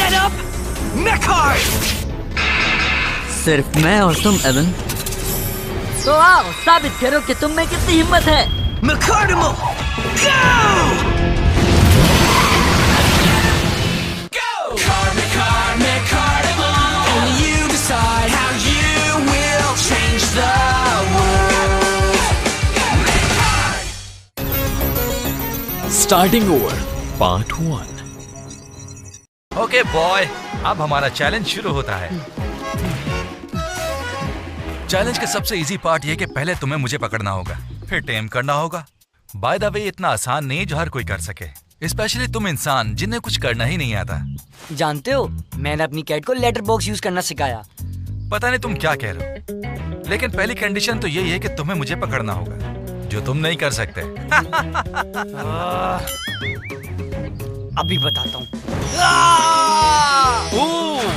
Set up Mechard! सिर्फ मैं और तुम एवन, तो आओ साबित करो कि तुम में कितनी हिम्मत है। Mecardimal, go! Go! Mecardimal, only you decide how you will change the world. Starting over, Part 1. Okay boy, अब हमारा चैलेंज शुरू होता है। चैलेंज का सबसे इजी पार्ट ये कि पहले तुम्हें मुझे पकड़ना होगा, फिर टेम करना होगा। बाय द वे इतना आसान नहीं जो हर कोई कर सके, स्पेशली तुम इंसान जिन्हें कुछ करना ही नहीं आता। जानते हो, मैंने अपनी कैट को लेटर बॉक्स यूज करना सिखाया। पता नहीं तुम क्या कह रहे हो, लेकिन पहली कंडीशन तो यही है कि तुम्हें मुझे पकड़ना होगा, जो तुम नहीं कर सकते। अभी बताता हूँ।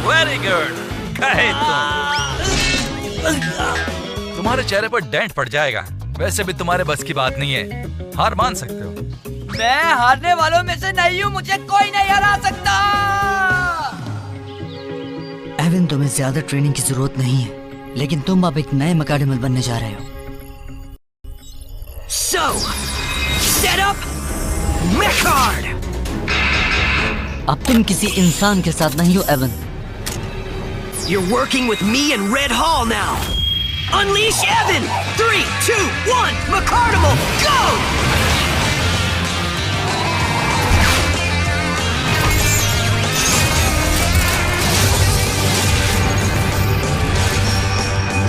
वेरी गुड, कहे तुम्हारे चेहरे पर डेंट पड़ जाएगा। वैसे भी तुम्हारे बस की बात नहीं है, हार मान सकते हो। मैं हारने वालों में से नहीं हूँ, मुझे कोई नहीं हरा सकता। एवन, तुम्हें ज्यादा ट्रेनिंग की जरूरत नहीं है, लेकिन तुम अब एक नए मकाडमल बनने जा रहे हो। So, set up Mechard! अब तुम किसी इंसान के साथ नहीं हो Avon. You're working with me and Red Hall now. Unleash Evan! 3, 2, 1, Mecardimal, go!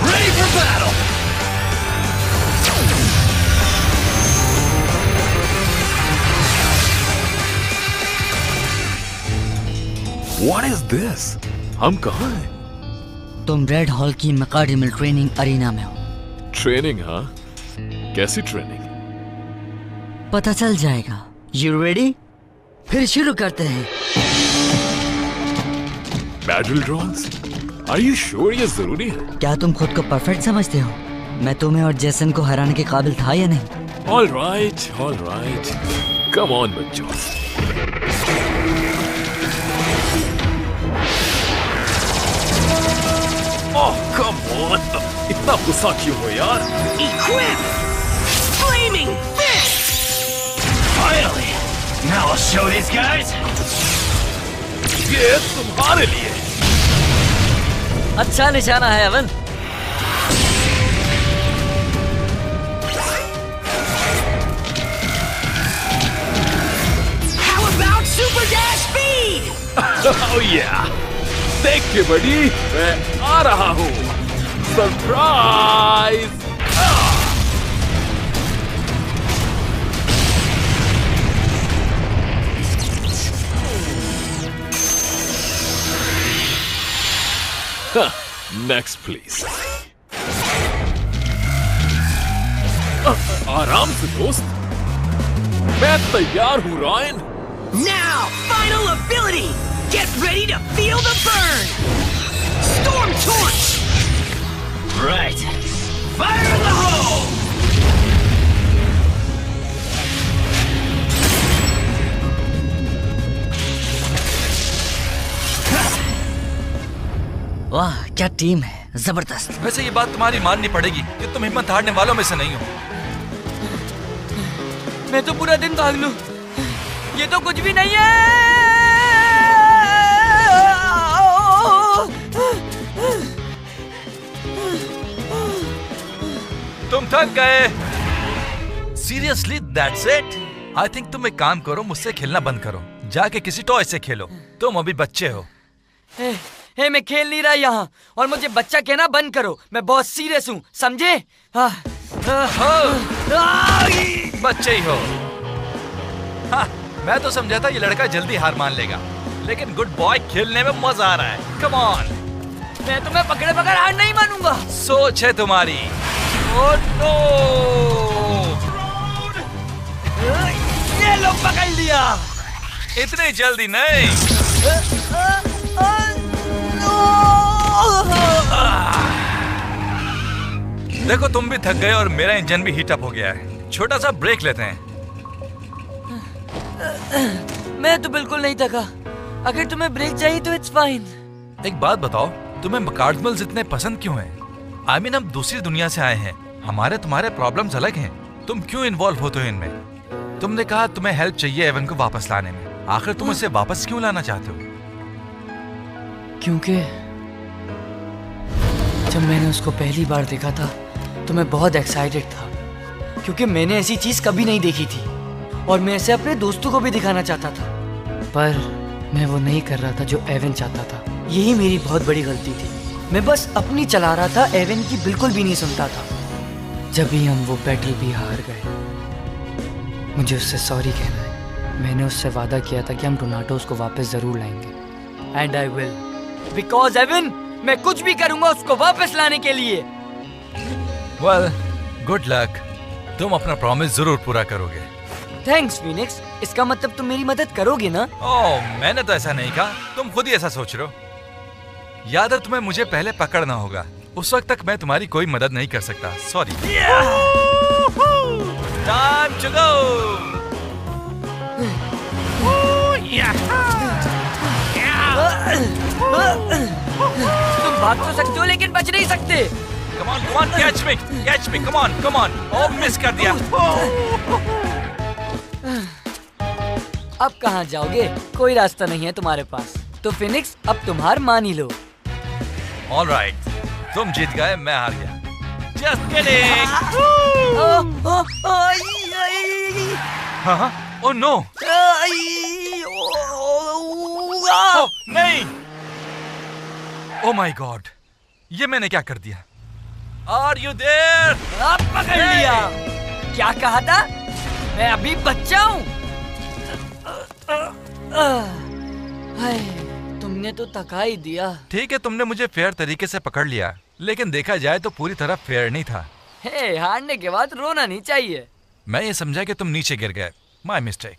Ready for battle! What is this? हम कहाँ हैं? तुम रेड हॉल की मकाडमल ट्रेनिंग अरीना में हो। ट्रेनिंग, हाँ? कैसी ट्रेनिंग? पता चल जाएगा। You ready? फिर शुरू करते हैं। Battle drones? Are you sure ये जरूरी है? क्या तुम खुद को परफेक्ट समझते हो? मैं तुम्हें और जेसन को हराने के काबिल था या नहीं? All right, all right. Come on, बच्चों। Oh, come on! इतना गुस्सा क्यों हो यार? Equip! Flaming Fist! Finally! Now I'll show these guys! ये तुम्हारे लिए। अच्छा निशाना है Avon. How about Super Dash Speed? Oh yeah! देख के बड़ी, मैं आ रहा हूँ। सरप्राइज! Next please. आराम से दोस्त, मैं तैयार हूँ Ryan. Now, final ability! Get ready to feel the burn! Storm Torch! Right! Fire in the hole! वाह, क्या टीम है, जबरदस्त। वैसे ये बात तुम्हारी माननी पड़ेगी कि तुम हिम्मत हारने वालों में से नहीं हो। मैं तो पूरा दिन भाग लूं, ये तो कुछ भी नहीं है। तुम थक गए। Seriously that's it? I think तुम एक काम करो, मुझसे खेलना बंद करो, जाके किसी टॉय से खेलो। तुम अभी बच्चे हो। मैं खेल नहीं रहा यहाँ, और मुझे बच्चा कहना बंद करो। मैं बहुत सीरियस हूँ, समझे? बच्चे ही हो। हाँ, मैं तो समझा था ये लड़का जल्दी हार मान लेगा, लेकिन गुड बॉय खेलने में मजा आ रहा है। Come on. मैं तुम्हें पकड़े बगैर हार नहीं मानूंगा। सोच है तुम्हारी। Oh no! ये लो, पकड़ लिया। इतनी जल्दी नहीं। देखो तुम भी थक गए और मेरा इंजन भी हीट अप हो गया है। छोटा सा ब्रेक लेते हैं। मैं तो बिल्कुल नहीं थका। अगर तुम्हें ब्रेक चाहिए तो इट्स फाइन। एक बात बताओ, तुम्हें मकार्डमल्स इतने पसंद क्यों हैं? I mean, हम दूसरी दुनिया से आए हैं, हमारे तुम्हारे प्रॉब्लम्स अलग हैं। तुम क्यों इन्वॉल्व होते हो इनमें? तुमने कहा तुम्हें हेल्प चाहिए एवन को वापस लाने में, आखिर तुम उसे वापस क्यों लाना चाहते हो? क्योंकि जब मैंने उसको पहली बार देखा था तो मैं बहुत एक्साइटेड था, क्योंकि मैंने ऐसी चीज कभी नहीं देखी थी और मैं इसे अपने दोस्तों को भी दिखाना चाहता था, पर मैं वो नहीं कर रहा था जो एवन चाहता था। यही मेरी बहुत बड़ी गलती थी। मैं बस अपनी चला रहा था, एवन की बिल्कुल भी नहीं सुनता था। जब भी हम वो बैटल भी हार गए, मुझे उससे सॉरी कहना है। मैंने उससे वादा किया था कि हम टोर्नाडोज को वापस जरूर लाएंगे, and I will, because Evan, मैं कुछ भी करूंगा उसको वापस लाने के लिए। Well, good luck. तुम अपना प्रॉमिस जरूर पूरा करोगे। थैंक्स फीनिक्स, इसका मतलब तुम मेरी मदद करोगे ना? ओह, मैंने तो ऐसा नहीं कहा, तुम खुद ही ऐसा सोच रहे हो। याद है तुम्हें मुझे पहले पकड़ना होगा, उस वक्त तक मैं तुम्हारी कोई मदद नहीं कर सकता। सॉरी। Time to go. तुम भाग तो सकते हो लेकिन बच नहीं सकते। Come on, catch me, come on. Oh, miss कर दिया। अब कहाँ जाओगे? कोई रास्ता नहीं है तुम्हारे पास। तो फिनिक्स, अब तुम हार मान ही लो। All right, तुम जीत गए, मैं हार गया। Just kidding. हाँ? Oh no. Oh, नहीं। Oh my God, ये मैंने क्या कर दिया? Are you there? आप पकड़ लिया। क्या कहा था? मैं अभी बच्चा हूँ। तुमने तो थका ही दिया। ठीक है, तुमने मुझे फेयर तरीके से पकड़ लिया, लेकिन देखा जाए तो पूरी तरह फेयर नहीं था। हे, हारने के बाद रोना नहीं चाहिए। मैं ये समझा कि तुम नीचे गिर गए। My mistake.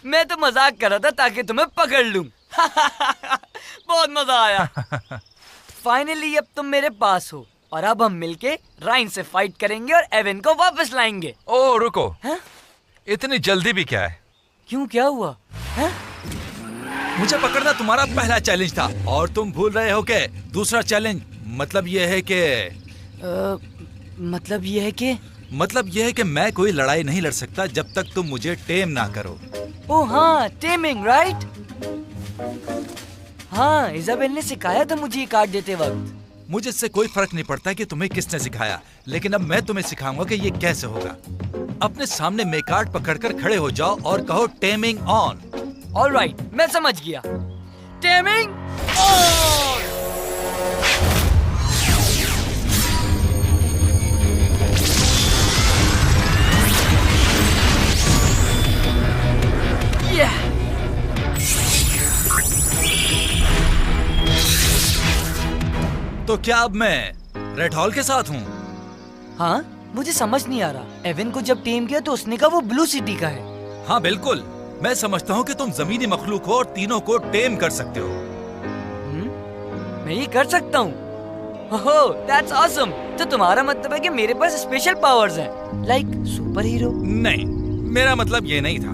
मैं तो मजाक कर रहा था ताकि तुम्हें पकड़ लूं। बहुत मजा आया। फाइनली अब तुम मेरे पास हो और अब हम मिलके राइन से फाइट करेंगे और एवन को वापस लाएंगे। ओह रुको, हा? इतनी जल्दी भी क्या है? क्यों, क्या हुआ? हा? मुझे पकड़ना तुम्हारा पहला चैलेंज था और तुम भूल रहे हो कि दूसरा चैलेंज मतलब ये है कि मैं कोई लड़ाई नहीं लड़ सकता जब तक तुम मुझे टेम ना करो। ओह हाँ, टेमिंग, राइट? हाँ, इजाबेल ने सिखाया था मुझे ये कार्ड देते वक्त। मुझे इससे कोई फर्क नहीं पड़ता कि तुम्हें किसने सिखाया, लेकिन अब मैं तुम्हें सिखाऊंगा कि ये कैसे होगा। अपने सामने मे कार्ड पकड़कर खड़े हो जाओ और कहो टेमिंग ऑन। ऑलराइट, मैं समझ गया। Taming on. तो क्या अब मैं रेड हॉल के साथ हूँ? हाँ, मुझे समझ नहीं आ रहा। एवन को जब टेम किया तो उसने कहा वो ब्लू सिटी का है। हाँ बिल्कुल, मैं समझता हूँ कि तुम जमीनी मखलूक हो और तीनों को टेम कर सकते हो। मैं ये कर सकता हूँ? ओह, दैट्स ऑसम। तो तुम्हारा मतलब है कि मेरे पास स्पेशल पावर्स हैं, लाइक सुपर हीरो? नहीं, मेरा मतलब ये नहीं था।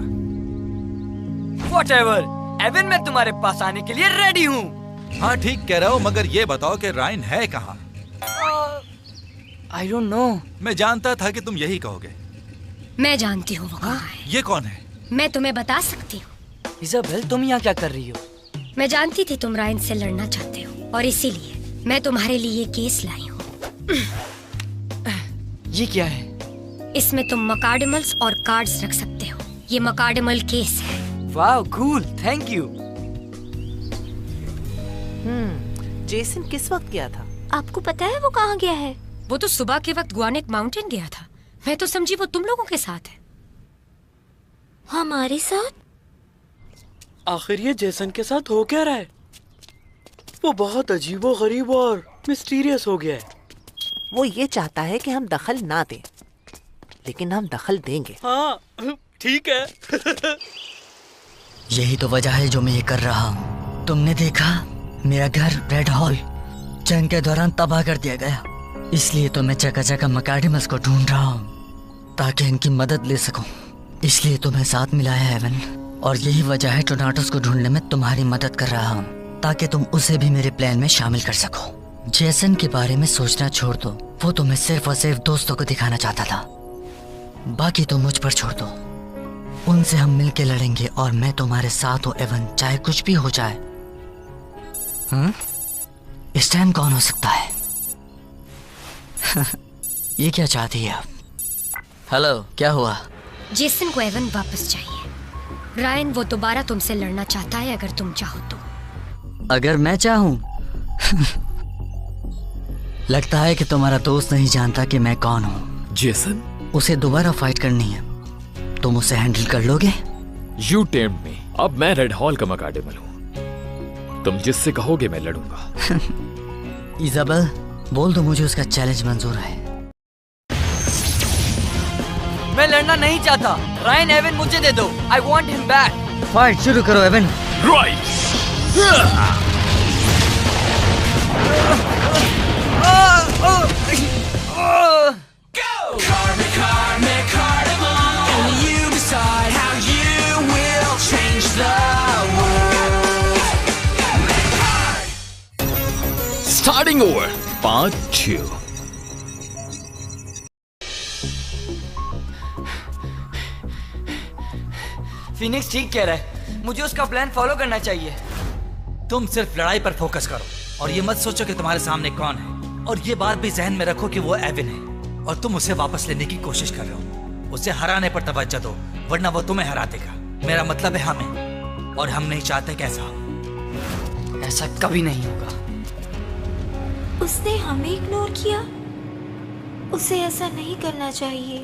व्हाटएवर, एवन, मैं तुम्हारे पास आने के लिए रेडी हूँ। हाँ ठीक कह रहे हो, मगर ये बताओ कि राइन है कहाँ? I don't know. मैं जानता था कि तुम यही कहोगे। मैं जानती हूँ वो कहाँ है। ये कौन है? मैं तुम्हें बता सकती हूँ। इजाबेल, तुम यहाँ क्या कर रही हो? मैं जानती थी तुम राइन से लड़ना चाहते हो और इसीलिए मैं तुम्हारे लिए ये केस लाई हूँ। ये क्या है? इसमें तुम मकार्डिमल्स और कार्ड्स रख सकते हो। ये मकार्डिमल केस है। वाह, कूल, थैंक यू। जेसन किस वक्त गया था? आपको पता है वो कहाँ गया है? वो तो सुबह के वक्त ग्वानेक माउंटेन गया था। मैं तो समझी वो तुम लोगों के साथ है। हमारे साथ? आखिर ये जेसन के साथ हो क्या रहा है? वो बहुत अजीबो गरीब और मिस्टीरियस हो गया है। वो ये चाहता है कि हम दखल ना दें, लेकिन हम दखल देंगे। हाँ, ठीक है। यही तो वजह है जो मैं ये कर रहा हूँ। तुमने देखा, मेरा घर रेड हॉल जंग के दौरान तबाह कर दिया गया, इसलिए तो मैं जगह जगह मकार्डिमल्स को ढूंढ रहा हूँ ताकि इनकी मदद ले सकूं। इसलिए तो मैं साथ मिला है एवन। और यही वजह है टोनाटोस को ढूंढने में तुम्हारी मदद कर रहा हूँ, ताकि तुम उसे भी मेरे प्लान में शामिल कर सको। जेसन के बारे में सोचना छोड़ दो, वो तुम्हें सिर्फ और सिर्फ दोस्तों को दिखाना चाहता था। बाकी तो मुझ पर छोड़ दो। उनसे हम मिलके लड़ेंगे और मैं तुम्हारे साथ हूँ एवन, चाहे कुछ भी हो जाए। इस टाइम कौन हो सकता है? ये क्या चाहती है आप? हेलो, क्या हुआ? जेसन को एवन वापस चाहिए। रायन, वो दोबारा तुमसे लड़ना चाहता है अगर तुम चाहो तो। अगर मैं चाहूं? लगता है कि तुम्हारा दोस्त नहीं जानता कि मैं कौन हूं। जेसन, उसे दोबारा फाइट करनी है, तुम उसे हैंडल कर लोगे? यू टेम्प्ट मी। अब मैं रेड हॉल का मकाडेमल हूँ, तुम जिससे कहोगे मैं लड़ूंगा। इजाबेल, बोल दो मुझे उसका चैलेंज मंजूर है। मैं लड़ना नहीं चाहता। रायन, एवन मुझे दे दो। I want him back। Fight शुरू करो Evan. Right. Starting over, Part 2. Phoenix ठीक कह रहा है, मुझे उसका प्लान फॉलो करना चाहिए। तुम सिर्फ लड़ाई पर फोकस करो और ये मत सोचो कि तुम्हारे सामने कौन है, और ये बात भी जहन में रखो कि वो एविन है और तुम उसे वापस लेने की कोशिश कर रहे हो। उसे हराने पर तवज्जो दो, वरना वो तुम्हें हरा देगा। मेरा मतलब है हमें, और हम नहीं चाहते कैसा हो। ऐसा कभी नहीं होगा। उसने हमें इग्नोर किया। उसे ऐसा नहीं करना चाहिए।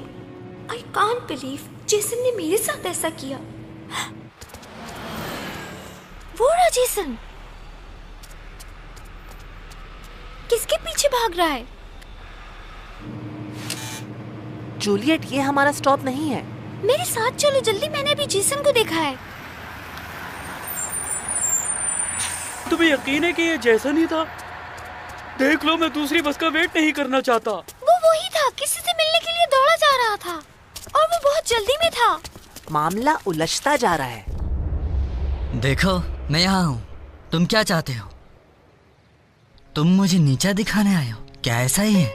आई कांट बिलीव जेसन ने मेरे साथ ऐसा किया। वो रहा जेसन। किसके पीछे भाग रहा है? जूलियट, ये हमारा स्टॉप नहीं है। मेरे साथ चलो जल्दी, मैंने अभी जेसन को देखा है। तुम्हें यकीन है कि ये जेसन ही था? देख लो, मैं दूसरी बस का वेट नहीं करना चाहता। वो वही था, किसी से मिलने के लिए दौड़ा जा रहा था और वो बहुत जल्दी में था। मामला उलझता जा रहा है। देखो, मैं यहाँ हूँ। तुम क्या चाहते हो? तुम मुझे नीचा दिखाने आए हो? क्या ऐसा ही है?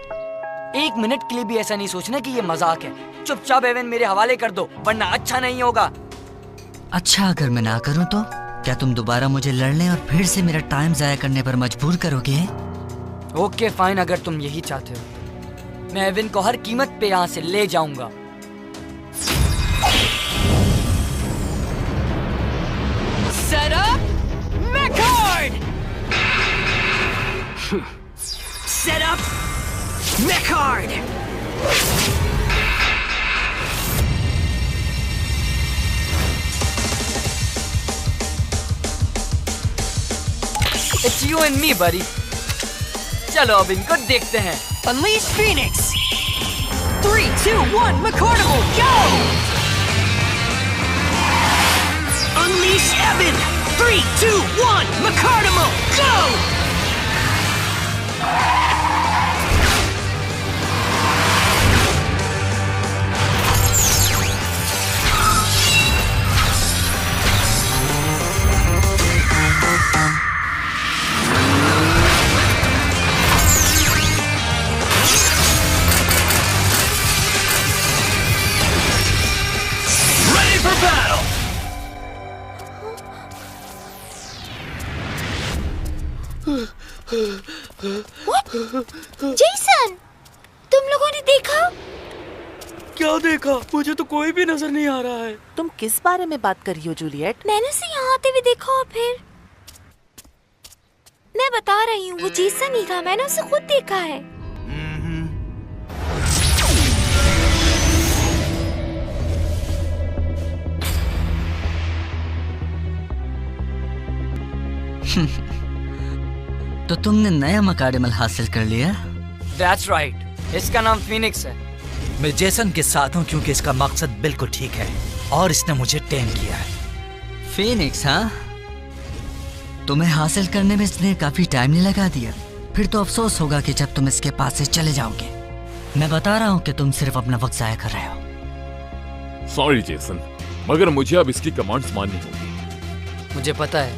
एक मिनट के लिए भी ऐसा नहीं सोचना कि ये मजाक है। चुपचाप एवन मेरे हवाले कर दो, वरना अच्छा नहीं होगा। अच्छा, अगर मैं ना करूँ तो क्या तुम दोबारा मुझे लड़ने और फिर से मेरा टाइम जाया करने पर मजबूर करोगे? ओके फाइन, अगर तुम यही चाहते हो। मैं एवन को हर कीमत पे यहाँ से ले जाऊंगा। Set up, Mechard! Set up, Mechard! It's you and me, buddy. चलो अब इनको देखते हैं। Unleash Phoenix! 3, 2, 1, McCarnival, go! Unleash Evan! 3, 2, 1, McCarnival, go! Ready for battle! Jason, तुम लोगों ने देखा? क्या देखा? मुझे तो कोई भी नजर नहीं आ रहा है। तुम किस बारे में बात कर रही हो जूलियट? मैंने उसे यहाँ आते हुए देखा और फिर मैं बता रही हूँ, वो जेसन ही था। मैंने उसे खुद देखा है। तो तुमने नया मकाडेमल हासिल कर लिया? That's right. इसका नाम फिनिक्स है। मैं जेसन के साथ हूँ क्योंकि इसका मकसद बिल्कुल ठीक है और इसने मुझे टेम किया है। फिनिक्स, हाँ? तुम्हें हासिल करने में इसने काफी टाइम नहीं लगा दिया। फिर तो अफसोस होगा कि जब तुम इसके पास से चले जाओगे। मैं बता रहा हूँ कि तुम सिर्फ अपना वक्त जाया कर रहे हो। सॉरी जेसन, मगर मुझे अब इसकी कमांड्स माननी होगी। मुझे पता है।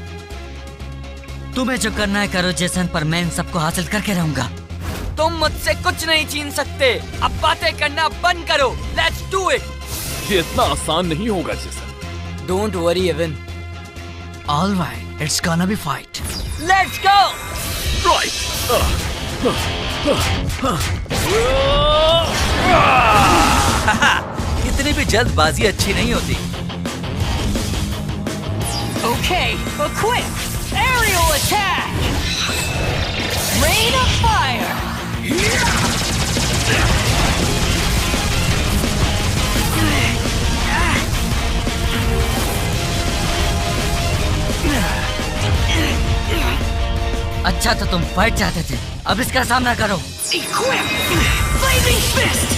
तुम्हें जो करना है करो जेसन, पर मैं इन सबको हासिल करके रहूंगा। तुम मुझसे कुछ नहीं छीन सकते। अब बातें करना बंद करो। Let's do it. ये इतना आसान नहीं होगा Jason. Don't worry Evan. All right, it's gonna be fight. Let's go. Right. इतनी भी जल्दबाजी अच्छी नहीं होती। Okay, equip! Aerial attack! Rain of fire! अच्छा तो तुम फाइट चाहते थे, अब इसका सामना करो। Equip! Blazing fist!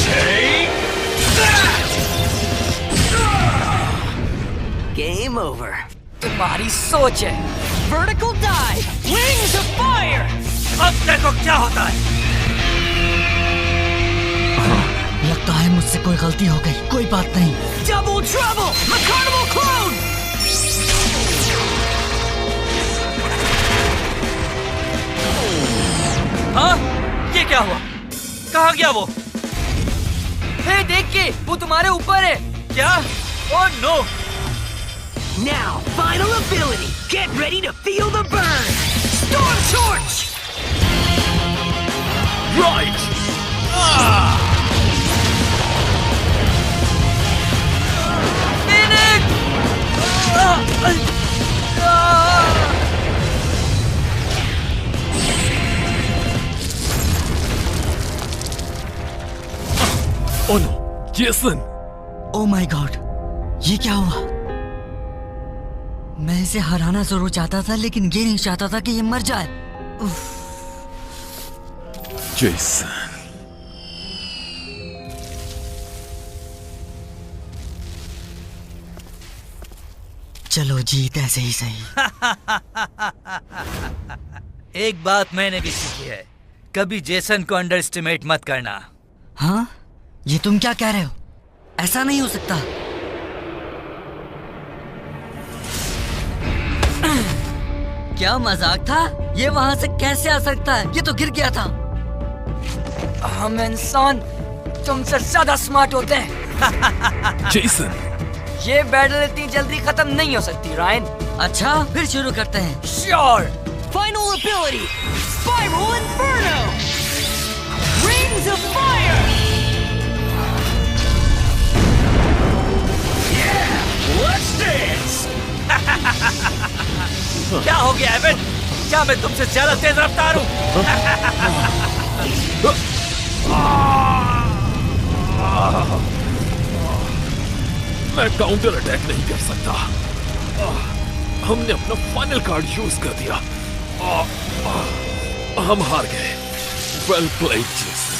Take that! Game over. तुम्हारी सोच है। Vertical dive! Wings of fire! अब देखो क्या होता है। लगता है मुझसे कोई गलती हो गई। कोई बात नहीं। Double trouble! Macarnimal clone! हाँ? ये क्या हुआ? कहाँ गया वो? हे देख के, वो तुम्हारे ऊपर है। क्या? Oh no! Now, final ability! Get ready to feel the burn! Storm Torch! Right! Oh no! Jason! Oh my God! ये क्या हुआ? मैं इसे हराना जरूर चाहता था, लेकिन ये नहीं चाहता था कि ये मर जाए। जेसन। चलो जीत ऐसे ही सही। एक बात मैंने भी सीखी है, कभी जेसन को अंडर एस्टिमेट मत करना। हाँ? ये तुम क्या कह रहे हो? ऐसा नहीं हो सकता। क्या मजाक था? ये वहां से कैसे आ सकता है? ये तो गिर गया था। हम इंसान तुमसे ज्यादा स्मार्ट होते हैं। जेसन! ये बैटल इतनी जल्दी खत्म नहीं हो सकती, रायन। अच्छा, फिर शुरू करते हैं। Sure. Final ability! Spiral Inferno! Rings of fire! Yeah! Let's dance! क्या हो गया एवन? क्या मैं तुमसे ज्यादा तेज रफ्तार हूँ? मैं काउंटर अटैक नहीं कर सकता। हमने अपना फाइनल कार्ड यूज कर दिया। हम हार गए। Well played Jason.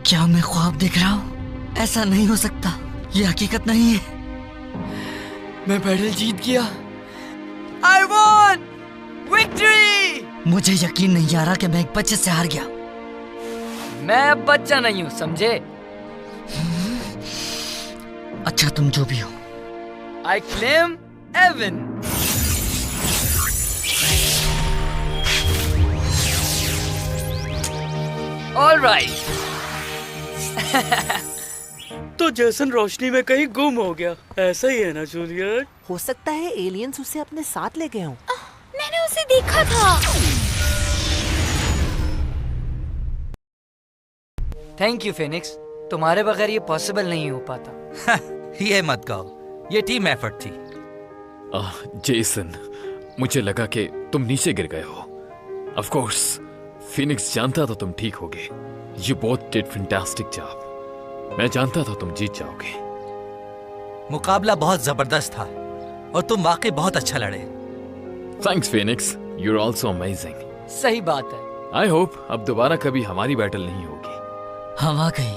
क्या मैं ख्वाब देख रहा हूँ? ऐसा नहीं हो सकता। ये हकीकत नहीं है। मैं बैटल जीत गया। I won! Victory! मुझे यकीन नहीं आ रहा कि मैं एक बच्चे से हार गया। मैं अब बच्चा नहीं हूँ, समझे? अच्छा, तुम जो भी हो। I claim Evan. All right. तो जेसन रोशनी में कहीं गुम हो गया। ऐसा ही है ना जूलियट? हो सकता है एलियंस उसे अपने साथ ले गए हों। मैंने उसे देखा था। Thank you Phoenix. तुम्हारे बगैर ये पॉसिबल नहीं हो पाता। ये मत कहो, ये टीम एफर्ट थी। जेसन, मुझे लगा कि तुम नीचे गिर गए हो। ऑफ कोर्स, फिनिक्स जानता था तुम ठीक होगे। You both did fantastic job. मैं जानता था तुम जीत जाओगे। मुकाबला बहुत जबरदस्त था और तुम वाकई बहुत अच्छा लड़े। Thanks, Phoenix. You're also amazing. सही बात है। I hope अब दोबारा कभी हमारी बैटल नहीं होगी। हाँ वाकई,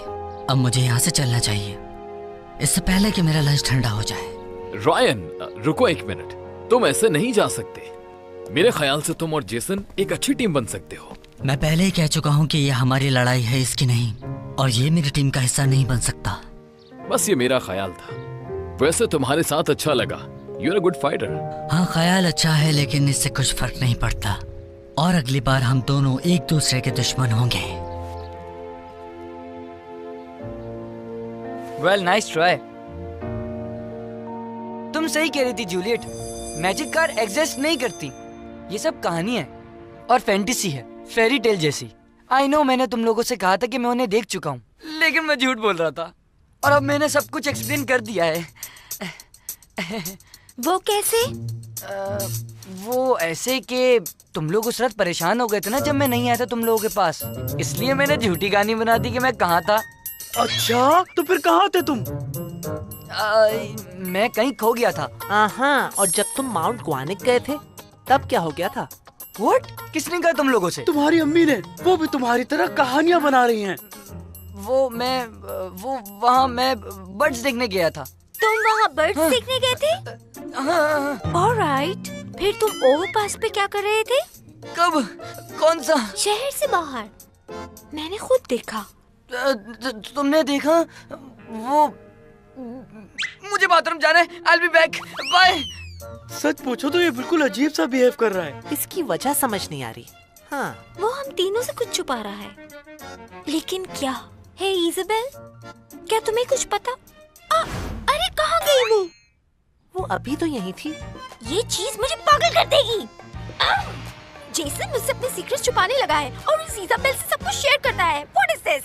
अब मुझे यहाँ से चलना चाहिए, इससे पहले कि मेरा लंच ठंडा हो जाए। रायन, रुको एक मिनट। तुम ऐसे नहीं जा सकते। मेरे ख्याल से तुम और जेसन एक अच्छी टीम बन सकते हो। मैं पहले ही कह चुका हूँ कि ये हमारी लड़ाई है, इसकी नहीं, और ये मेरी टीम का हिस्सा नहीं बन सकता। बस ये मेरा ख्याल था। वैसे तुम्हारे साथ अच्छा लगा। You are a good fighter. हाँ, ख्याल अच्छा है, लेकिन इससे कुछ फर्क नहीं पड़ता। और अगली बार हम दोनों एक दूसरे के दुश्मन होंगे। Well, nice try. तुम सही कह रही थी जूलियट, मैजिक कार एग्जिस्ट नहीं करती। ये सब कहानी है और फैंटेसी है, फेरी टेल जैसी। आई नो, मैंने तुम लोगों से कहा था कि मैं उन्हें देख चुका हूँ, लेकिन मैं झूठ बोल रहा था और अब मैंने सब कुछ एक्सप्लेन कर दिया है। वो कैसे? वो ऐसे कि तुम लोग उस रात परेशान हो गए थे ना जब मैं नहीं आया था तुम लोगों के पास, इसलिए मैंने झूठी कहानी बना दी कि मैं कहाँ था। अच्छा, तो फिर कहाँ थे तुम? मैं कहीं खो गया था। हाँ, और जब तुम माउंट ग्वानिक गए थे तब क्या हो गया था? What? किसने कहा तुम लोगों से? तुम्हारी अम्मी ने। वो भी तुम्हारी तरह कहानियाँ बना रही हैं। वो वहाँ मैं बर्ड्स देखने गया था। तुम वहाँ बर्ड्स देखने गए थे? ऑलराइट, फिर तुम ओवरपास पे क्या कर रहे थे? कब? कौन सा? शहर से बाहर। मैंने खुद देखा। तुमने देखा? वो मुझे बाथरूम जाना है। I'll be back. Bye. सच पूछो तो ये बिल्कुल अजीब सा बिहेव कर रहा है। इसकी वजह समझ नहीं आ रही। हाँ, वो हम तीनों से कुछ छुपा रहा है, लेकिन क्या? हे इज़ाबेल, क्या तुम्हें कुछ पता? अरे कहाँ गई वो? वो अभी तो यहीं थी। ये चीज मुझे पागल कर देगी। जेसन मुझसे अपने सीक्रेट छुपाने लगा है और उस इज़ाबेल से सब कुछ शेयर करता है। What is this?